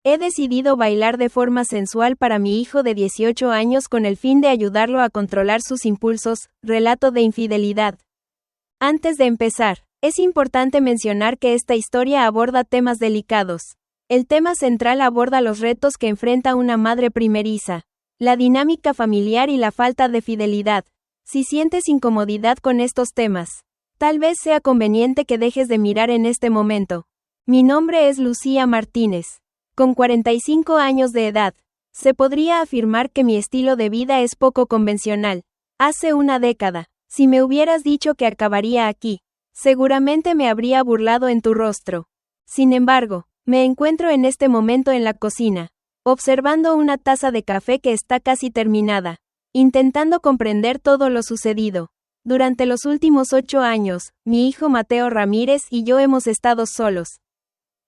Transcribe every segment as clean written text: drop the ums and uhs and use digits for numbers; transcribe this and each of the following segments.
He decidido bailar de forma sensual para mi hijo de 18 años con el fin de ayudarlo a controlar sus impulsos, relato de infidelidad. Antes de empezar, es importante mencionar que esta historia aborda temas delicados. El tema central aborda los retos que enfrenta una madre primeriza, la dinámica familiar y la falta de fidelidad. Si sientes incomodidad con estos temas, tal vez sea conveniente que dejes de mirar en este momento. Mi nombre es Lucía Martínez. Con 45 años de edad, se podría afirmar que mi estilo de vida es poco convencional. Hace una década, si me hubieras dicho que acabaría aquí, seguramente me habría burlado en tu rostro. Sin embargo, me encuentro en este momento en la cocina, observando una taza de café que está casi terminada, intentando comprender todo lo sucedido. Durante los últimos 8 años, mi hijo Mateo Ramírez y yo hemos estado solos.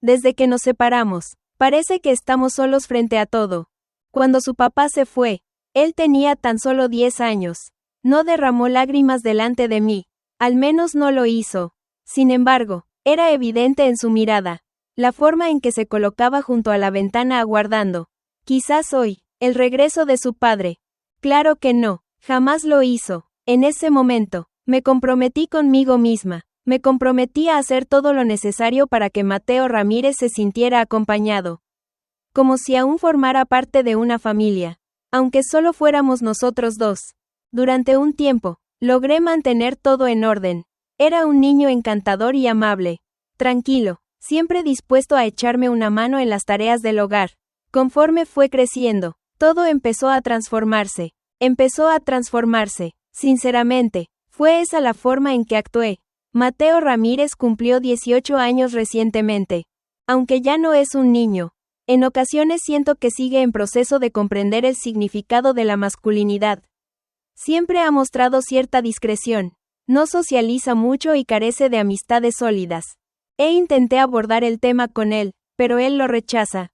Desde que nos separamos, parece que estamos solos frente a todo. Cuando su papá se fue, él tenía tan solo 10 años. No derramó lágrimas delante de mí, al menos no lo hizo. Sin embargo, era evidente en su mirada, la forma en que se colocaba junto a la ventana aguardando. Quizás hoy, el regreso de su padre. Claro que no, jamás lo hizo. En ese momento, me comprometí conmigo misma. Me comprometí a hacer todo lo necesario para que Mateo Ramírez se sintiera acompañado. Como si aún formara parte de una familia. Aunque solo fuéramos nosotros dos. Durante un tiempo, logré mantener todo en orden. Era un niño encantador y amable. Tranquilo, siempre dispuesto a echarme una mano en las tareas del hogar. Conforme fue creciendo, todo empezó a transformarse. Sinceramente, fue esa la forma en que actué. Mateo Ramírez cumplió 18 años recientemente. Aunque ya no es un niño, en ocasiones siento que sigue en proceso de comprender el significado de la masculinidad. Siempre ha mostrado cierta discreción, no socializa mucho y carece de amistades sólidas. Intenté abordar el tema con él, pero él lo rechaza,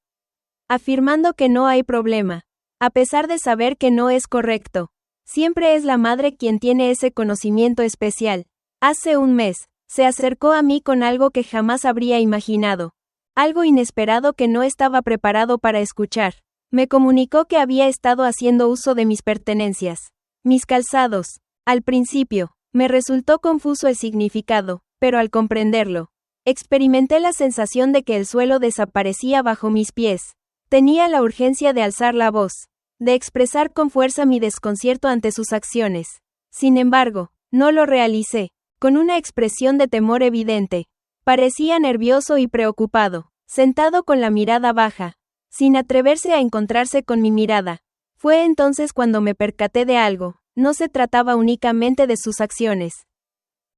afirmando que no hay problema, a pesar de saber que no es correcto. Siempre es la madre quien tiene ese conocimiento especial. Hace un mes, se acercó a mí con algo que jamás habría imaginado. Algo inesperado que no estaba preparado para escuchar. Me comunicó que había estado haciendo uso de mis pertenencias. Mis calzados. Al principio, me resultó confuso el significado, pero al comprenderlo, experimenté la sensación de que el suelo desaparecía bajo mis pies. Tenía la urgencia de alzar la voz, de expresar con fuerza mi desconcierto ante sus acciones. Sin embargo, no lo realicé. Con una expresión de temor evidente. Parecía nervioso y preocupado, sentado con la mirada baja, sin atreverse a encontrarse con mi mirada. Fue entonces cuando me percaté de algo. No se trataba únicamente de sus acciones.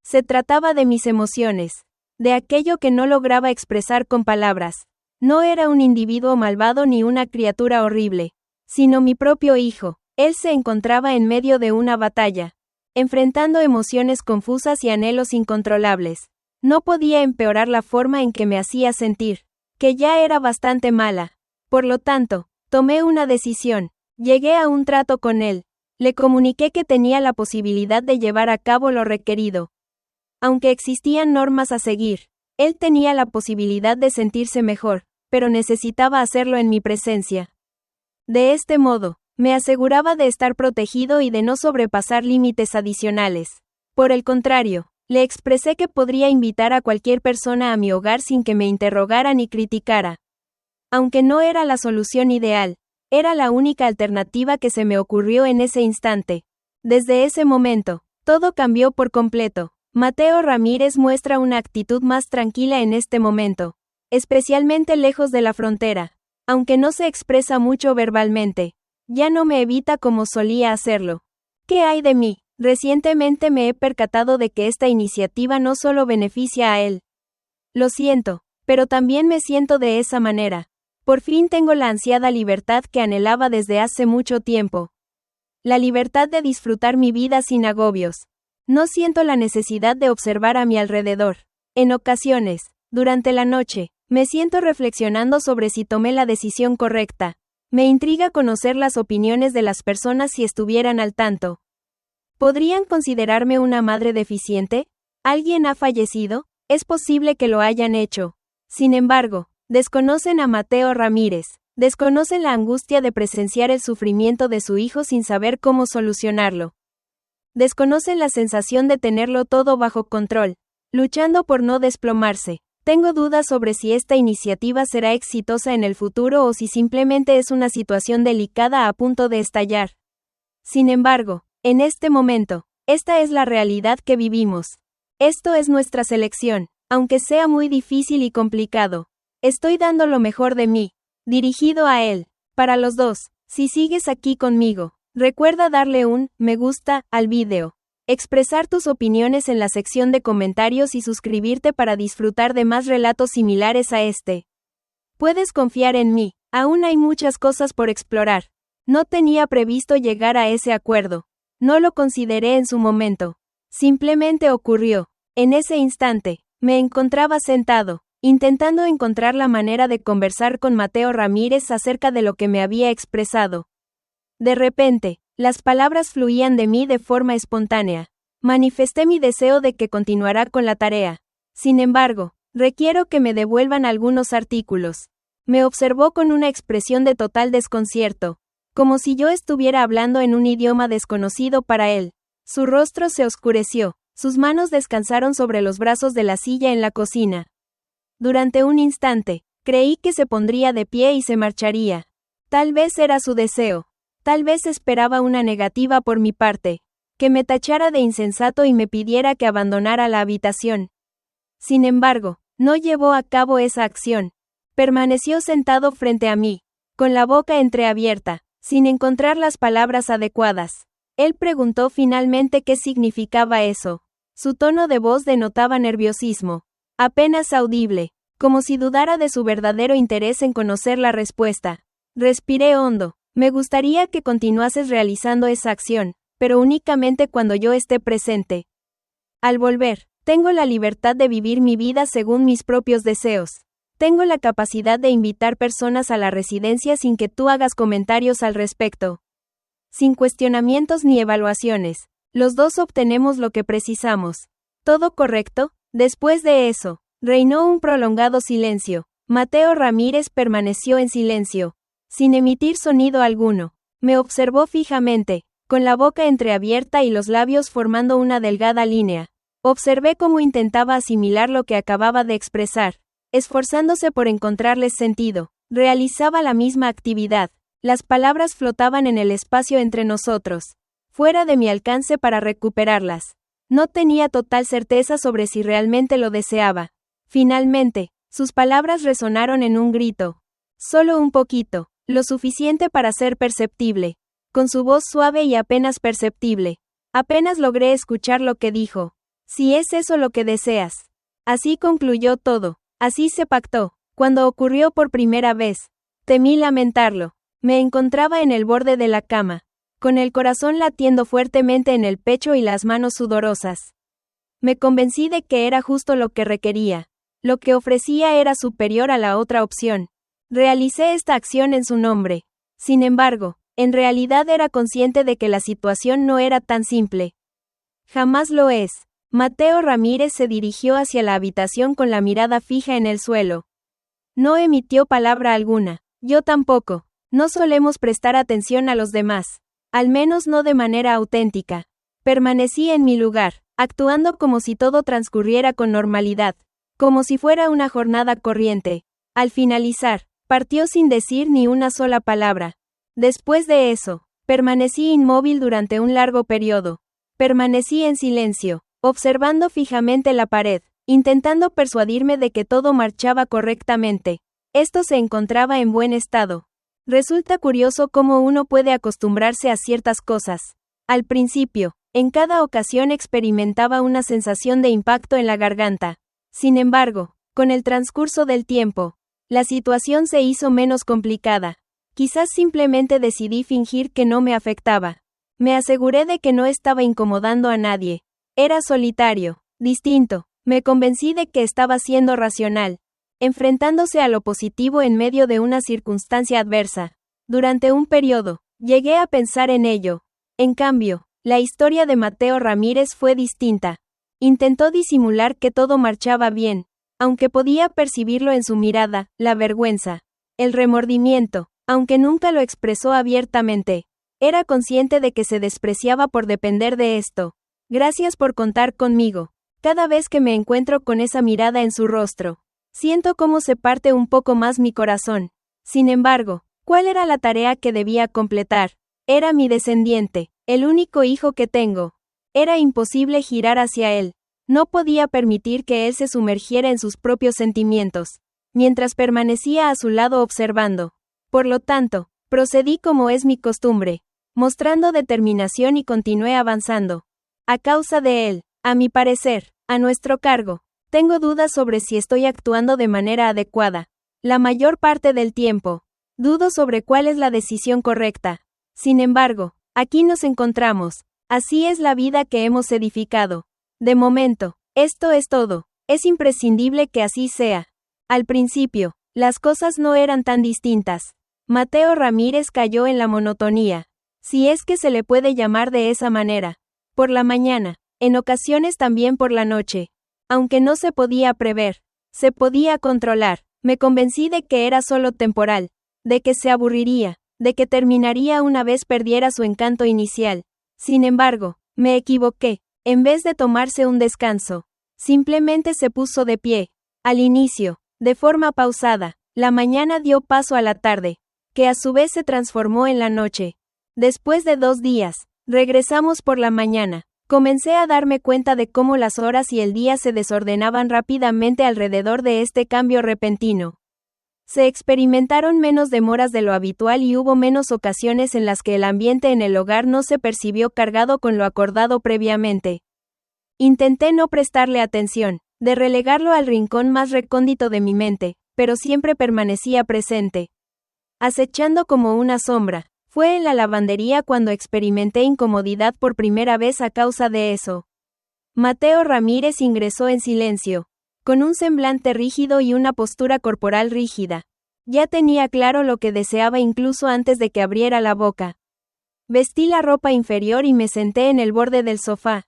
Se trataba de mis emociones, de aquello que no lograba expresar con palabras. No era un individuo malvado ni una criatura horrible, sino mi propio hijo. Él se encontraba en medio de una batalla, enfrentando emociones confusas y anhelos incontrolables. No podía empeorar la forma en que me hacía sentir, que ya era bastante mala. Por lo tanto, tomé una decisión. Llegué a un trato con él. Le comuniqué que tenía la posibilidad de llevar a cabo lo requerido. Aunque existían normas a seguir, él tenía la posibilidad de sentirse mejor, pero necesitaba hacerlo en mi presencia. De este modo, me aseguraba de estar protegido y de no sobrepasar límites adicionales. Por el contrario, le expresé que podría invitar a cualquier persona a mi hogar sin que me interrogara ni criticara. Aunque no era la solución ideal, era la única alternativa que se me ocurrió en ese instante. Desde ese momento, todo cambió por completo. Mateo Ramírez muestra una actitud más tranquila en este momento, especialmente lejos de la frontera. Aunque no se expresa mucho verbalmente, ya no me evita como solía hacerlo. ¿Qué hay de mí? Recientemente me he percatado de que esta iniciativa no solo beneficia a él. Lo siento, pero también me siento de esa manera. Por fin tengo la ansiada libertad que anhelaba desde hace mucho tiempo. La libertad de disfrutar mi vida sin agobios. No siento la necesidad de observar a mi alrededor. En ocasiones, durante la noche, me siento reflexionando sobre si tomé la decisión correcta. Me intriga conocer las opiniones de las personas si estuvieran al tanto. ¿Podrían considerarme una madre deficiente? ¿Alguien ha fallecido? Es posible que lo hayan hecho. Sin embargo, Desconocen a Mateo Ramírez. Desconocen la angustia de presenciar el sufrimiento de su hijo sin saber cómo solucionarlo. Desconocen la sensación de tenerlo todo bajo control, luchando por no desplomarse. Tengo dudas sobre si esta iniciativa será exitosa en el futuro o si simplemente es una situación delicada a punto de estallar. Sin embargo, en este momento, esta es la realidad que vivimos. Esto es nuestra selección, aunque sea muy difícil y complicado. Estoy dando lo mejor de mí. Dirigido a él. Para los dos, si sigues aquí conmigo, recuerda darle un me gusta al video, expresar tus opiniones en la sección de comentarios y suscribirte para disfrutar de más relatos similares a este. Puedes confiar en mí, aún hay muchas cosas por explorar. No tenía previsto llegar a ese acuerdo. No lo consideré en su momento. Simplemente ocurrió. En ese instante, me encontraba sentado, intentando encontrar la manera de conversar con Mateo Ramírez acerca de lo que me había expresado. De repente, las palabras fluían de mí de forma espontánea. Manifesté mi deseo de que continuara con la tarea. Sin embargo, requiero que me devuelvan algunos artículos. Me observó con una expresión de total desconcierto, como si yo estuviera hablando en un idioma desconocido para él. Su rostro se oscureció, sus manos descansaron sobre los brazos de la silla en la cocina. Durante un instante, creí que se pondría de pie y se marcharía. Tal vez era su deseo. Tal vez esperaba una negativa por mi parte, que me tachara de insensato y me pidiera que abandonara la habitación. Sin embargo, no llevó a cabo esa acción. Permaneció sentado frente a mí, con la boca entreabierta, sin encontrar las palabras adecuadas. Él preguntó finalmente qué significaba eso. Su tono de voz denotaba nerviosismo, apenas audible, como si dudara de su verdadero interés en conocer la respuesta. Respiré hondo. Me gustaría que continuases realizando esa acción, pero únicamente cuando yo esté presente. Al volver, tengo la libertad de vivir mi vida según mis propios deseos. Tengo la capacidad de invitar personas a la residencia sin que tú hagas comentarios al respecto. Sin cuestionamientos ni evaluaciones. Los dos obtenemos lo que precisamos. ¿Todo correcto? Después de eso, reinó un prolongado silencio. Mateo Ramírez permaneció en silencio, sin emitir sonido alguno. Me observó fijamente, con la boca entreabierta y los labios formando una delgada línea. Observé cómo intentaba asimilar lo que acababa de expresar, esforzándose por encontrarles sentido. Realizaba la misma actividad. Las palabras flotaban en el espacio entre nosotros, fuera de mi alcance para recuperarlas. No tenía total certeza sobre si realmente lo deseaba. Finalmente, sus palabras resonaron en un grito. Solo un poquito, lo suficiente para ser perceptible. Con su voz suave y apenas perceptible. Apenas logré escuchar lo que dijo. Si es eso lo que deseas. Así concluyó todo. Así se pactó. Cuando ocurrió por primera vez, temí lamentarlo. Me encontraba en el borde de la cama, con el corazón latiendo fuertemente en el pecho y las manos sudorosas. Me convencí de que era justo lo que requería. Lo que ofrecía era superior a la otra opción. Realicé esta acción en su nombre. Sin embargo, en realidad era consciente de que la situación no era tan simple. Jamás lo es. Mateo Ramírez se dirigió hacia la habitación con la mirada fija en el suelo. No emitió palabra alguna. Yo tampoco. No solemos prestar atención a los demás. Al menos no de manera auténtica. Permanecí en mi lugar, actuando como si todo transcurriera con normalidad. Como si fuera una jornada corriente. Al finalizar, partió sin decir ni una sola palabra. Después de eso, permanecí inmóvil durante un largo periodo. Permanecí en silencio, observando fijamente la pared, intentando persuadirme de que todo marchaba correctamente. Esto se encontraba en buen estado. Resulta curioso cómo uno puede acostumbrarse a ciertas cosas. Al principio, en cada ocasión experimentaba una sensación de impacto en la garganta. Sin embargo, con el transcurso del tiempo, la situación se hizo menos complicada. Quizás simplemente decidí fingir que no me afectaba. Me aseguré de que no estaba incomodando a nadie. Era solitario, distinto. Me convencí de que estaba siendo racional, enfrentándose a lo positivo en medio de una circunstancia adversa. Durante un periodo, llegué a pensar en ello. En cambio, la historia de Mateo Ramírez fue distinta. Intentó disimular que todo marchaba bien. aunque podía percibirlo en su mirada, la vergüenza, el remordimiento, aunque nunca lo expresó abiertamente. Era consciente de que se despreciaba por depender de esto. Gracias por contar conmigo. Cada vez que me encuentro con esa mirada en su rostro, siento cómo se parte un poco más mi corazón. Sin embargo, ¿cuál era la tarea que debía completar? Era mi descendiente, el único hijo que tengo. Era imposible girar hacia él. No podía permitir que él se sumergiera en sus propios sentimientos, mientras permanecía a su lado observando. Por lo tanto, procedí como es mi costumbre, mostrando determinación y continué avanzando. A causa de él, a mi parecer, a nuestro cargo, tengo dudas sobre si estoy actuando de manera adecuada. La mayor parte del tiempo, dudo sobre cuál es la decisión correcta. Sin embargo, aquí nos encontramos. Así es la vida que hemos edificado. De momento, esto es todo. Es imprescindible que así sea. Al principio, las cosas no eran tan distintas. Mateo Ramírez cayó en la monotonía, si es que se le puede llamar de esa manera. Por la mañana, en ocasiones también por la noche. Aunque no se podía prever, se podía controlar. Me convencí de que era solo temporal, de que se aburriría, de que terminaría una vez perdiera su encanto inicial. Sin embargo, me equivoqué. En vez de tomarse un descanso, simplemente se puso de pie. Al inicio, de forma pausada, la mañana dio paso a la tarde, que a su vez se transformó en la noche. Después de 2 días, regresamos por la mañana. Comencé a darme cuenta de cómo las horas y el día se desordenaban rápidamente alrededor de este cambio repentino. Se experimentaron menos demoras de lo habitual y hubo menos ocasiones en las que el ambiente en el hogar no se percibió cargado con lo acordado previamente. Intenté no prestarle atención, de relegarlo al rincón más recóndito de mi mente, pero siempre permanecía presente. Acechando como una sombra, fue en la lavandería cuando experimenté incomodidad por primera vez a causa de eso. Mateo Ramírez ingresó en silencio, con un semblante rígido y una postura corporal rígida. Ya tenía claro lo que deseaba incluso antes de que abriera la boca. Vestí la ropa inferior y me senté en el borde del sofá,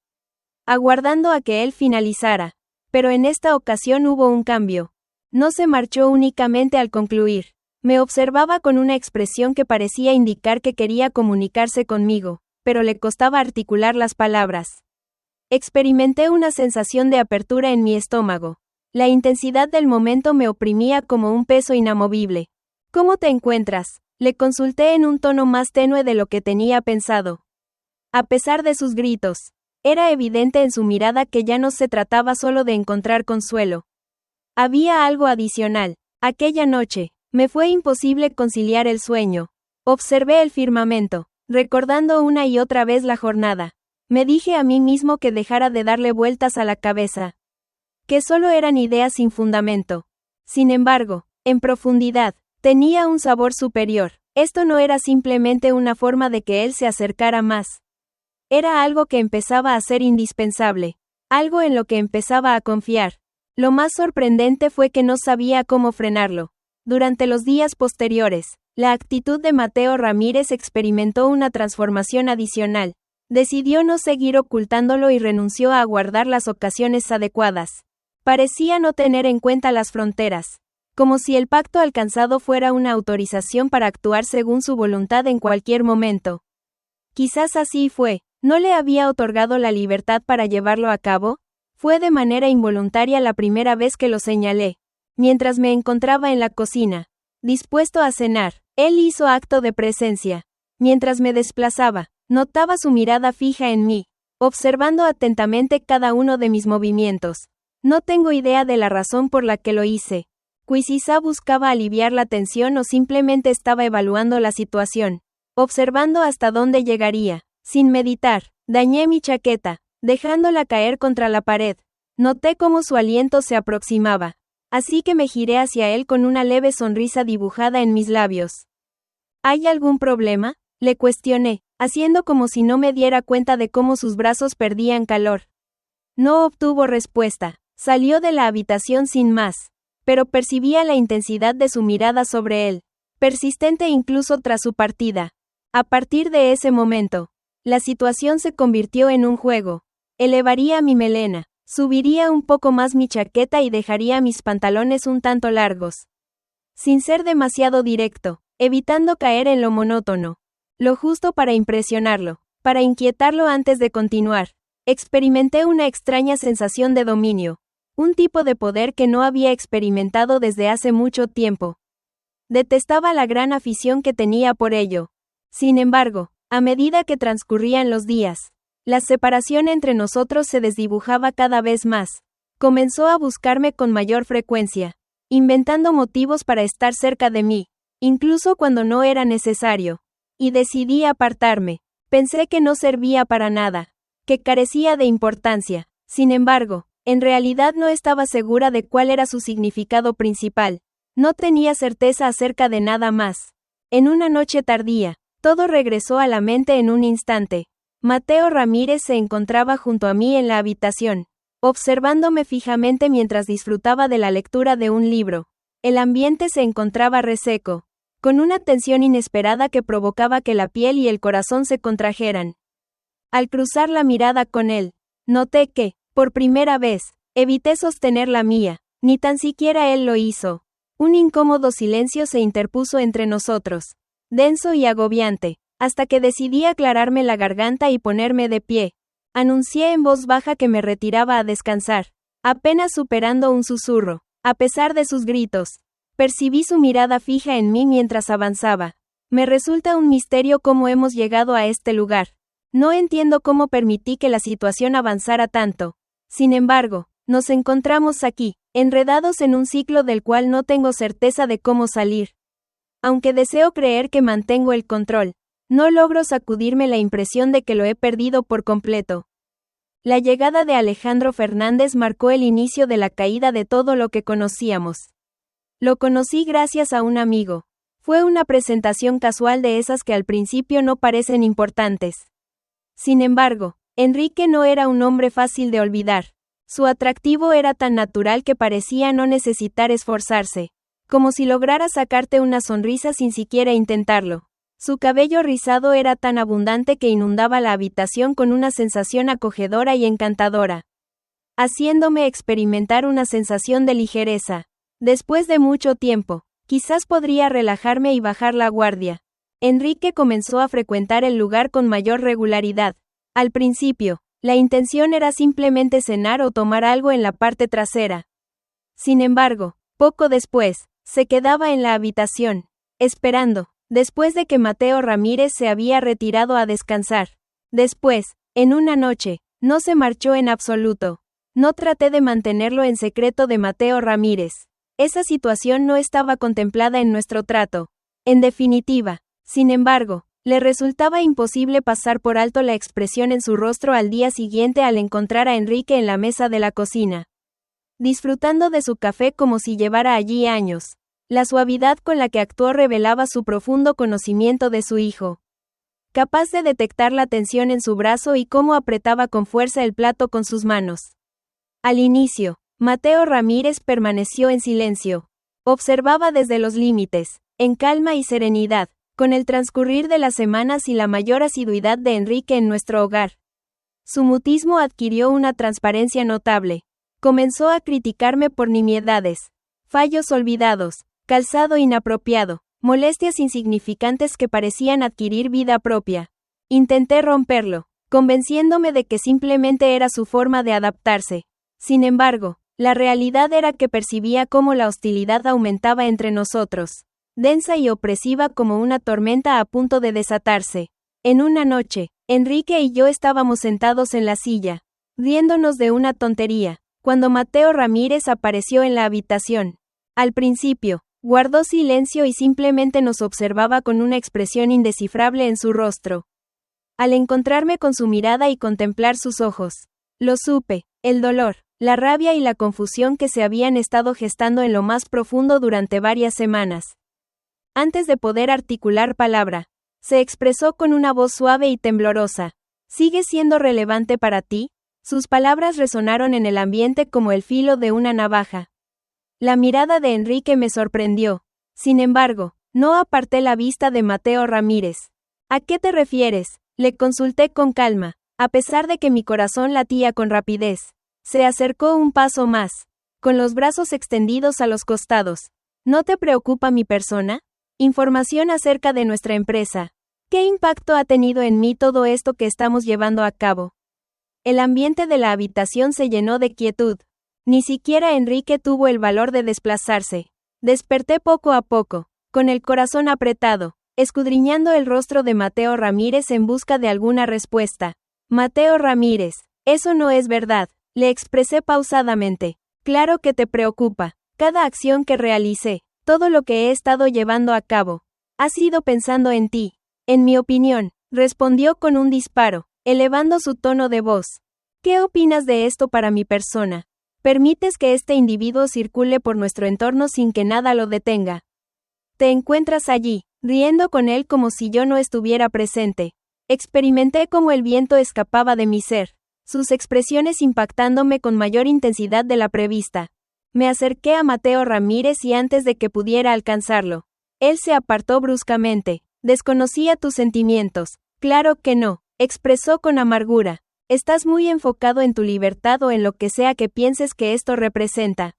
aguardando a que él finalizara. Pero en esta ocasión hubo un cambio. No se marchó únicamente al concluir. Me observaba con una expresión que parecía indicar que quería comunicarse conmigo, pero le costaba articular las palabras. Experimenté una sensación de apertura en mi estómago. La intensidad del momento me oprimía como un peso inamovible. ¿Cómo te encuentras?, le consulté en un tono más tenue de lo que tenía pensado. A pesar de sus gritos, era evidente en su mirada que ya no se trataba solo de encontrar consuelo. Había algo adicional. Aquella noche, me fue imposible conciliar el sueño. Observé el firmamento, recordando una y otra vez la jornada. Me dije a mí mismo que dejara de darle vueltas a la cabeza, que solo eran ideas sin fundamento. Sin embargo, en profundidad, tenía un sabor superior. Esto no era simplemente una forma de que él se acercara más. Era algo que empezaba a ser indispensable, algo en lo que empezaba a confiar. Lo más sorprendente fue que no sabía cómo frenarlo. Durante los días posteriores, la actitud de Mateo Ramírez experimentó una transformación adicional. Decidió no seguir ocultándolo y renunció a aguardar las ocasiones adecuadas. Parecía no tener en cuenta las fronteras, como si el pacto alcanzado fuera una autorización para actuar según su voluntad en cualquier momento. Quizás así fue, ¿no le había otorgado la libertad para llevarlo a cabo? Fue de manera involuntaria la primera vez que lo señalé. Mientras me encontraba en la cocina, dispuesto a cenar, él hizo acto de presencia. Mientras me desplazaba, notaba su mirada fija en mí, observando atentamente cada uno de mis movimientos. No tengo idea de la razón por la que lo hice. Quizá buscaba aliviar la tensión o simplemente estaba evaluando la situación, observando hasta dónde llegaría. Sin meditar, dañé mi chaqueta, dejándola caer contra la pared. Noté cómo su aliento se aproximaba, así que me giré hacia él con una leve sonrisa dibujada en mis labios. ¿Hay algún problema?, le cuestioné, haciendo como si no me diera cuenta de cómo sus brazos perdían calor. No obtuvo respuesta. Salió de la habitación sin más, pero percibía la intensidad de su mirada sobre él, persistente incluso tras su partida. A partir de ese momento, la situación se convirtió en un juego. Elevaría mi melena, Subiría un poco más mi chaqueta y dejaría mis pantalones un tanto largos. Sin ser demasiado directo, evitando caer en lo monótono. Lo justo para impresionarlo, para inquietarlo antes de continuar. Experimenté una extraña sensación de dominio. Un tipo de poder que no había experimentado desde hace mucho tiempo. Detestaba la gran afición que tenía por ello. Sin embargo, a medida que transcurrían los días, la separación entre nosotros se desdibujaba cada vez más. Comenzó a buscarme con mayor frecuencia, inventando motivos para estar cerca de mí, incluso cuando no era necesario. Y decidí apartarme. Pensé que no servía para nada, que carecía de importancia. Sin embargo, en realidad no estaba segura de cuál era su significado principal. No tenía certeza acerca de nada más. En una noche tardía, todo regresó a la mente en un instante. Mateo Ramírez se encontraba junto a mí en la habitación, observándome fijamente mientras disfrutaba de la lectura de un libro. El ambiente se encontraba reseco, con una tensión inesperada que provocaba que la piel y el corazón se contrajeran. Al cruzar la mirada con él, noté que, por primera vez, evité sostener la mía, ni tan siquiera él lo hizo. Un incómodo silencio se interpuso entre nosotros, denso y agobiante, hasta que decidí aclararme la garganta y ponerme de pie. Anuncié en voz baja que me retiraba a descansar, apenas superando un susurro. A pesar de sus gritos, percibí su mirada fija en mí mientras avanzaba. Me resulta un misterio cómo hemos llegado a este lugar. No entiendo cómo permití que la situación avanzara tanto. Sin embargo, nos encontramos aquí, enredados en un ciclo del cual no tengo certeza de cómo salir. Aunque deseo creer que mantengo el control, no logro sacudirme la impresión de que lo he perdido por completo. La llegada de Alejandro Fernández marcó el inicio de la caída de todo lo que conocíamos. Lo conocí gracias a un amigo. Fue una presentación casual de esas que al principio no parecen importantes. Sin embargo, Enrique no era un hombre fácil de olvidar. Su atractivo era tan natural que parecía no necesitar esforzarse, como si lograra sacarte una sonrisa sin siquiera intentarlo. Su cabello rizado era tan abundante que inundaba la habitación con una sensación acogedora y encantadora, haciéndome experimentar una sensación de ligereza. Después de mucho tiempo, quizás podría relajarme y bajar la guardia. Enrique comenzó a frecuentar el lugar con mayor regularidad. Al principio, la intención era simplemente cenar o tomar algo en la parte trasera. Sin embargo, poco después, se quedaba en la habitación, esperando, después de que Mateo Ramírez se había retirado a descansar. Después, en una noche, no se marchó en absoluto. No traté de mantenerlo en secreto de Mateo Ramírez. Esa situación no estaba contemplada en nuestro trato. En definitiva, sin embargo, le resultaba imposible pasar por alto la expresión en su rostro al día siguiente al encontrar a Enrique en la mesa de la cocina, disfrutando de su café como si llevara allí años. La suavidad con la que actuó revelaba su profundo conocimiento de su hijo, capaz de detectar la tensión en su brazo y cómo apretaba con fuerza el plato con sus manos. Al inicio, Mateo Ramírez permaneció en silencio. Observaba desde los límites, en calma y serenidad, con el transcurrir de las semanas y la mayor asiduidad de Enrique en nuestro hogar. Su mutismo adquirió una transparencia notable. Comenzó a criticarme por nimiedades, fallos olvidados, calzado inapropiado, molestias insignificantes que parecían adquirir vida propia. Intenté romperlo, convenciéndome de que simplemente era su forma de adaptarse. Sin embargo, la realidad era que percibía cómo la hostilidad aumentaba entre nosotros, densa y opresiva como una tormenta a punto de desatarse. En una noche, Enrique y yo estábamos sentados en la silla, riéndonos de una tontería, cuando Mateo Ramírez apareció en la habitación. Al principio, guardó silencio y simplemente nos observaba con una expresión indescifrable en su rostro. Al encontrarme con su mirada y contemplar sus ojos, lo supe, el dolor, la rabia y la confusión que se habían estado gestando en lo más profundo durante varias semanas. Antes de poder articular palabra, se expresó con una voz suave y temblorosa. ¿Sigue siendo relevante para ti? Sus palabras resonaron en el ambiente como el filo de una navaja. La mirada de Enrique me sorprendió. Sin embargo, no aparté la vista de Mateo Ramírez. ¿A qué te refieres? Le consulté con calma, a pesar de que mi corazón latía con rapidez. Se acercó un paso más, con los brazos extendidos a los costados. ¿No te preocupa mi persona? Información acerca de nuestra empresa. ¿Qué impacto ha tenido en mí todo esto que estamos llevando a cabo? El ambiente de la habitación se llenó de quietud. Ni siquiera Enrique tuvo el valor de desplazarse. Desperté poco a poco, con el corazón apretado, escudriñando el rostro de Mateo Ramírez en busca de alguna respuesta. Mateo Ramírez, eso no es verdad, le expresé pausadamente. Claro que te preocupa. Cada acción que realicé, todo lo que he estado llevando a cabo, ha sido pensando en ti. En mi opinión, respondió con un disparo, elevando su tono de voz. ¿Qué opinas de esto para mi persona? ¿Permites que este individuo circule por nuestro entorno sin que nada lo detenga? Te encuentras allí, riendo con él como si yo no estuviera presente. Experimenté cómo el viento escapaba de mi ser, sus expresiones impactándome con mayor intensidad de la prevista. Me acerqué a Mateo Ramírez y antes de que pudiera alcanzarlo, él se apartó bruscamente. Desconocía tus sentimientos. Claro que no, expresó con amargura. Estás muy enfocado en tu libertad o en lo que sea que pienses que esto representa.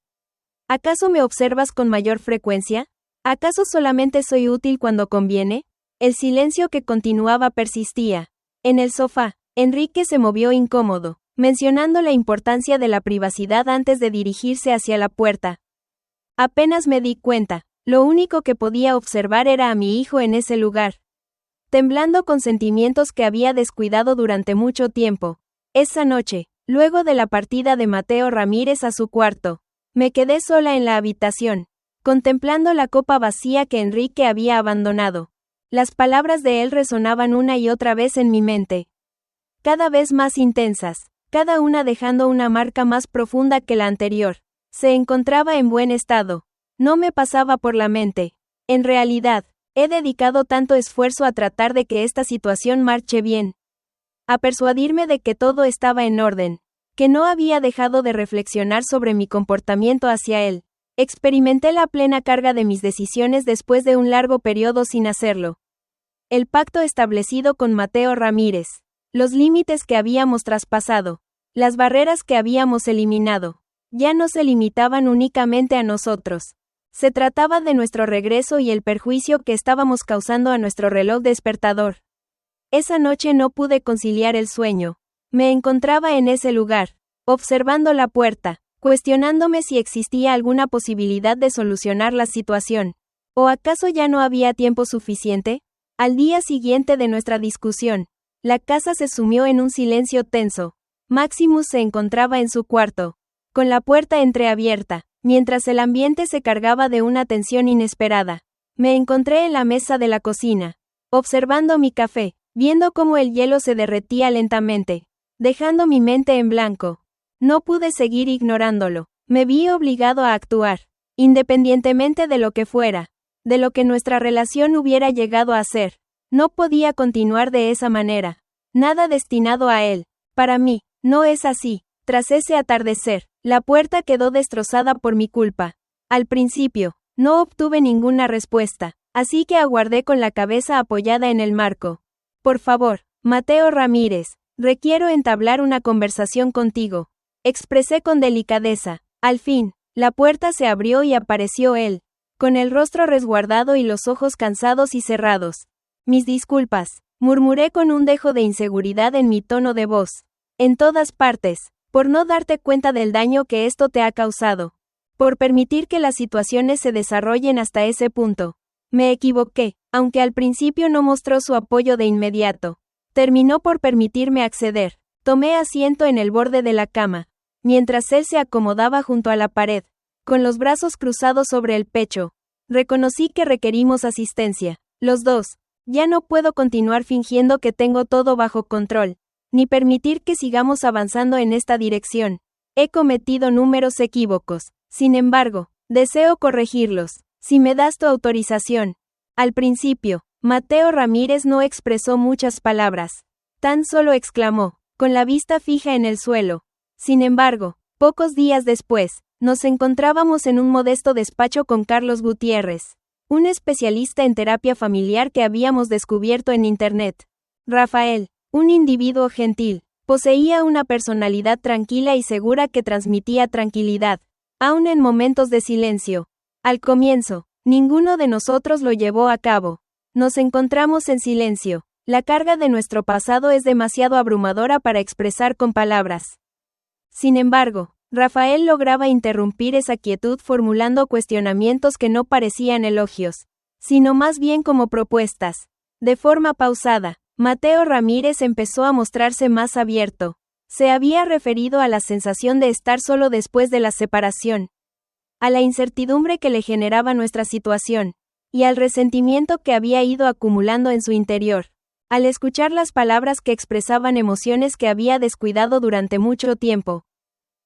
¿Acaso me observas con mayor frecuencia? ¿Acaso solamente soy útil cuando conviene? El silencio que continuaba persistía. En el sofá, Enrique se movió incómodo, mencionando la importancia de la privacidad antes de dirigirse hacia la puerta. Apenas me di cuenta, lo único que podía observar era a mi hijo en ese lugar, temblando con sentimientos que había descuidado durante mucho tiempo. Esa noche, luego de la partida de Mateo Ramírez a su cuarto, me quedé sola en la habitación, contemplando la copa vacía que Enrique había abandonado. Las palabras de él resonaban una y otra vez en mi mente, cada vez más intensas, cada una dejando una marca más profunda que la anterior. Se encontraba en buen estado. No me pasaba por la mente. En realidad, he dedicado tanto esfuerzo a tratar de que esta situación marche bien, a persuadirme de que todo estaba en orden, que no había dejado de reflexionar sobre mi comportamiento hacia él. Experimenté la plena carga de mis decisiones después de un largo periodo sin hacerlo. El pacto establecido con Mateo Ramírez, los límites que habíamos traspasado, las barreras que habíamos eliminado, ya no se limitaban únicamente a nosotros. Se trataba de nuestro regreso y el perjuicio que estábamos causando a nuestro reloj despertador. Esa noche no pude conciliar el sueño. Me encontraba en ese lugar, observando la puerta, cuestionándome si existía alguna posibilidad de solucionar la situación. ¿O acaso ya no había tiempo suficiente? Al día siguiente de nuestra discusión, la casa se sumió en un silencio tenso. Maximus se encontraba en su cuarto, con la puerta entreabierta, mientras el ambiente se cargaba de una tensión inesperada. Me encontré en la mesa de la cocina, observando mi café, viendo cómo el hielo se derretía lentamente, dejando mi mente en blanco. No pude seguir ignorándolo. Me vi obligado a actuar, independientemente de lo que fuera, de lo que nuestra relación hubiera llegado a ser. No podía continuar de esa manera. Nada destinado a él. Para mí, no es así. Tras ese atardecer, la puerta quedó destrozada por mi culpa. Al principio, no obtuve ninguna respuesta, así que aguardé con la cabeza apoyada en el marco. Por favor, Mateo Ramírez, requiero entablar una conversación contigo, expresé con delicadeza. Al fin, la puerta se abrió y apareció él, con el rostro resguardado y los ojos cansados y cerrados. Mis disculpas, murmuré con un dejo de inseguridad en mi tono de voz. En todas partes, por no darte cuenta del daño que esto te ha causado, por permitir que las situaciones se desarrollen hasta ese punto. Me equivoqué, aunque al principio no mostró su apoyo de inmediato. Terminó por permitirme acceder. Tomé asiento en el borde de la cama, mientras él se acomodaba junto a la pared, con los brazos cruzados sobre el pecho. Reconocí que requerimos asistencia, los dos. Ya no puedo continuar fingiendo que tengo todo bajo control, ni permitir que sigamos avanzando en esta dirección. He cometido números equívocos. Sin embargo, deseo corregirlos, si me das tu autorización. Al principio, Mateo Ramírez no expresó muchas palabras. Tan solo exclamó, con la vista fija en el suelo. Sin embargo, pocos días después, nos encontrábamos en un modesto despacho con Carlos Gutiérrez, un especialista en terapia familiar que habíamos descubierto en Internet. Rafael, un individuo gentil, Poseía una personalidad tranquila y segura que transmitía tranquilidad, aun en momentos de silencio. Al comienzo, ninguno de nosotros lo llevó a cabo. Nos encontramos en silencio. La carga de nuestro pasado es demasiado abrumadora para expresar con palabras. Sin embargo, Rafael lograba interrumpir esa quietud formulando cuestionamientos que no parecían elogios, sino más bien como propuestas. De forma pausada, Mateo Ramírez empezó a mostrarse más abierto. Se había referido a la sensación de estar solo después de la separación, a la incertidumbre que le generaba nuestra situación, y al resentimiento que había ido acumulando en su interior. Al escuchar las palabras que expresaban emociones que había descuidado durante mucho tiempo,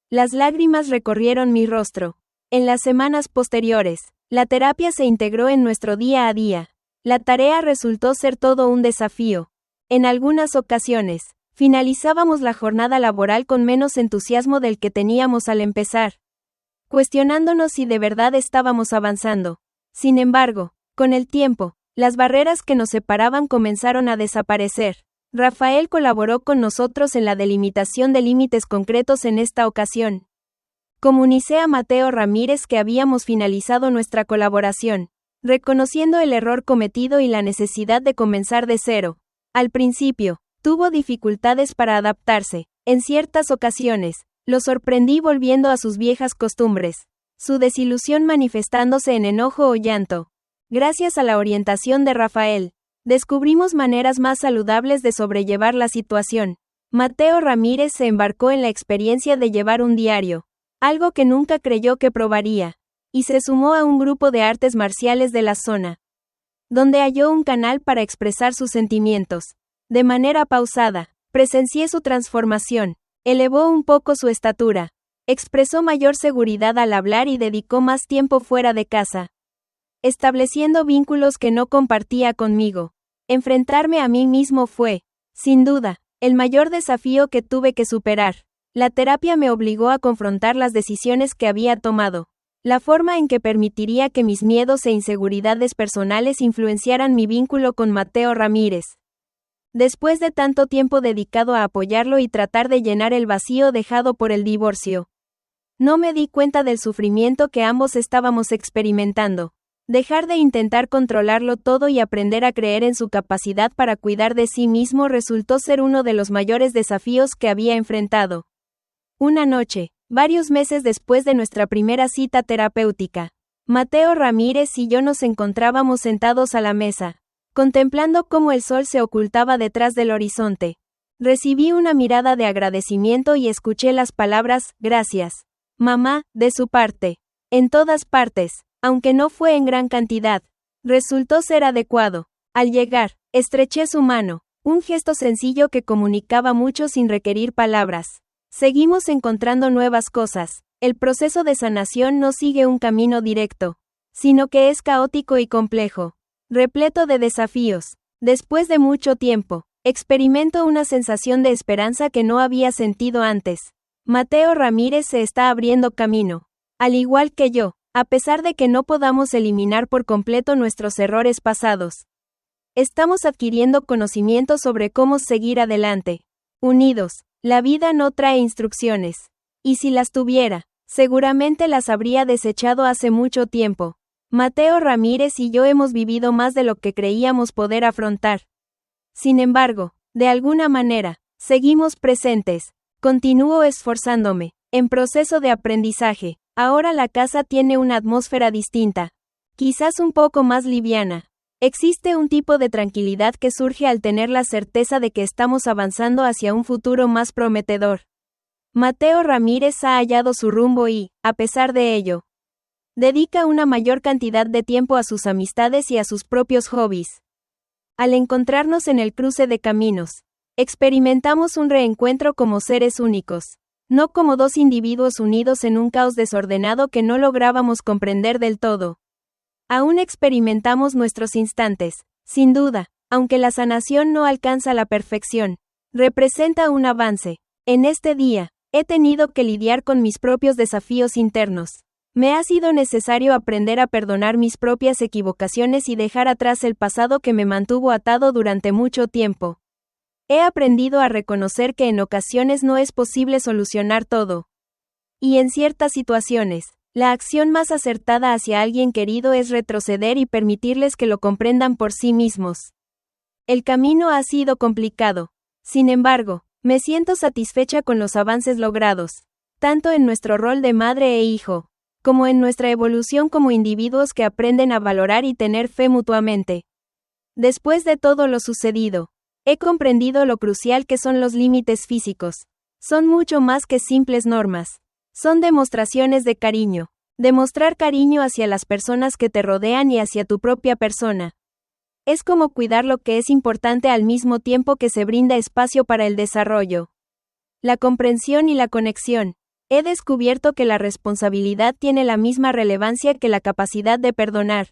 las lágrimas recorrieron mi rostro. En las semanas posteriores, la terapia se integró en nuestro día a día. La tarea resultó ser todo un desafío. En algunas ocasiones, finalizábamos la jornada laboral con menos entusiasmo del que teníamos al empezar, cuestionándonos si de verdad estábamos avanzando. Sin embargo, con el tiempo, las barreras que nos separaban comenzaron a desaparecer. Rafael colaboró con nosotros en la delimitación de límites concretos en esta ocasión. Comuniqué a Mateo Ramírez que habíamos finalizado nuestra colaboración, reconociendo el error cometido y la necesidad de comenzar de cero. Al principio, tuvo dificultades para adaptarse. En ciertas ocasiones, lo sorprendí volviendo a sus viejas costumbres, su desilusión manifestándose en enojo o llanto. Gracias a la orientación de Rafael, descubrimos maneras más saludables de sobrellevar la situación. Mateo Ramírez se embarcó en la experiencia de llevar un diario, algo que nunca creyó que probaría, y se sumó a un grupo de artes marciales de la zona, donde halló un canal para expresar sus sentimientos. De manera pausada, presencié su transformación, elevó un poco su estatura, expresó mayor seguridad al hablar y dedicó más tiempo fuera de casa, estableciendo vínculos que no compartía conmigo. Enfrentarme a mí mismo fue, sin duda, el mayor desafío que tuve que superar. La terapia me obligó a confrontar las decisiones que había tomado, la forma en que permitiría que mis miedos e inseguridades personales influenciaran mi vínculo con Mateo Ramírez. Después de tanto tiempo dedicado a apoyarlo y tratar de llenar el vacío dejado por el divorcio, no me di cuenta del sufrimiento que ambos estábamos experimentando. Dejar de intentar controlarlo todo y aprender a creer en su capacidad para cuidar de sí mismo resultó ser uno de los mayores desafíos que había enfrentado. Una noche, varios meses después de nuestra primera cita terapéutica, Mateo Ramírez y yo nos encontrábamos sentados a la mesa, contemplando cómo el sol se ocultaba detrás del horizonte. Recibí una mirada de agradecimiento y escuché las palabras, gracias, mamá, de su parte. En todas partes, aunque no fue en gran cantidad, resultó ser adecuado. Al llegar, estreché su mano, un gesto sencillo que comunicaba mucho sin requerir palabras. Seguimos encontrando nuevas cosas. El proceso de sanación no sigue un camino directo, sino que es caótico y complejo, repleto de desafíos. Después de mucho tiempo, experimento una sensación de esperanza que no había sentido antes. Mateo Ramírez se está abriendo camino, al igual que yo. A pesar de que no podamos eliminar por completo nuestros errores pasados, estamos adquiriendo conocimiento sobre cómo seguir adelante. Unidos, la vida no trae instrucciones. Y si las tuviera, seguramente las habría desechado hace mucho tiempo. Mateo Ramírez y yo hemos vivido más de lo que creíamos poder afrontar. Sin embargo, de alguna manera, seguimos presentes. Continúo esforzándome, en proceso de aprendizaje. Ahora la casa tiene una atmósfera distinta, quizás un poco más liviana. Existe un tipo de tranquilidad que surge al tener la certeza de que estamos avanzando hacia un futuro más prometedor. Mateo Ramírez ha hallado su rumbo y, a pesar de ello, dedica una mayor cantidad de tiempo a sus amistades y a sus propios hobbies. Al encontrarnos en el cruce de caminos, experimentamos un reencuentro como seres únicos. No como dos individuos unidos en un caos desordenado que no lográbamos comprender del todo. Aún experimentamos nuestros instantes, sin duda, aunque la sanación no alcanza la perfección, representa un avance. En este día, he tenido que lidiar con mis propios desafíos internos. Me ha sido necesario aprender a perdonar mis propias equivocaciones y dejar atrás el pasado que me mantuvo atado durante mucho tiempo. He aprendido a reconocer que en ocasiones no es posible solucionar todo. Y en ciertas situaciones, la acción más acertada hacia alguien querido es retroceder y permitirles que lo comprendan por sí mismos. El camino ha sido complicado. Sin embargo, me siento satisfecha con los avances logrados, tanto en nuestro rol de madre e hijo, como en nuestra evolución como individuos que aprenden a valorar y tener fe mutuamente. Después de todo lo sucedido, he comprendido lo crucial que son los límites físicos. Son mucho más que simples normas. Son demostraciones de cariño. Demostrar cariño hacia las personas que te rodean y hacia tu propia persona. Es como cuidar lo que es importante al mismo tiempo que se brinda espacio para el desarrollo. La comprensión y la conexión. He descubierto que la responsabilidad tiene la misma relevancia que la capacidad de perdonar.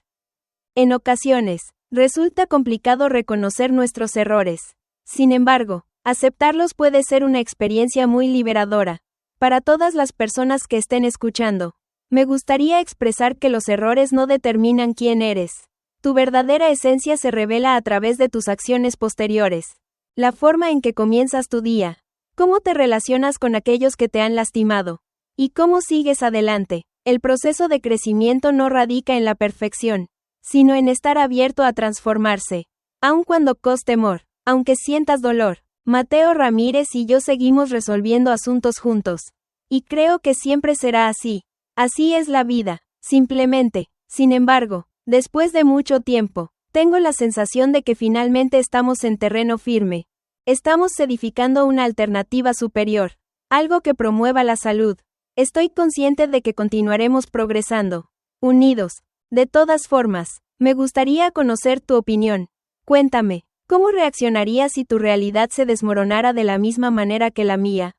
En ocasiones, resulta complicado reconocer nuestros errores. Sin embargo, aceptarlos puede ser una experiencia muy liberadora. Para todas las personas que estén escuchando, me gustaría expresar que los errores no determinan quién eres. Tu verdadera esencia se revela a través de tus acciones posteriores. La forma en que comienzas tu día. Cómo te relacionas con aquellos que te han lastimado. Y cómo sigues adelante. El proceso de crecimiento no radica en la perfección, sino en estar abierto a transformarse. Aun cuando cause temor, aunque sientas dolor. Mateo Ramírez y yo seguimos resolviendo asuntos juntos. Y creo que siempre será así. Así es la vida, simplemente. Sin embargo, después de mucho tiempo, tengo la sensación de que finalmente estamos en terreno firme. Estamos edificando una alternativa superior, algo que promueva la salud. Estoy consciente de que continuaremos progresando, unidos. De todas formas, me gustaría conocer tu opinión. Cuéntame, ¿cómo reaccionarías si tu realidad se desmoronara de la misma manera que la mía?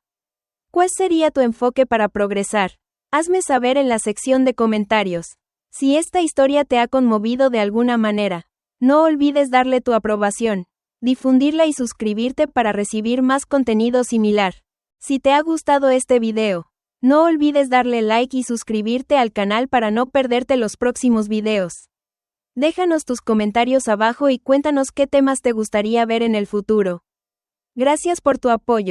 ¿Cuál sería tu enfoque para progresar? Hazme saber en la sección de comentarios. Si esta historia te ha conmovido de alguna manera, no olvides darle tu aprobación, difundirla y suscribirte para recibir más contenido similar. Si te ha gustado este video, no olvides darle like y suscribirte al canal para no perderte los próximos videos. Déjanos tus comentarios abajo y cuéntanos qué temas te gustaría ver en el futuro. Gracias por tu apoyo.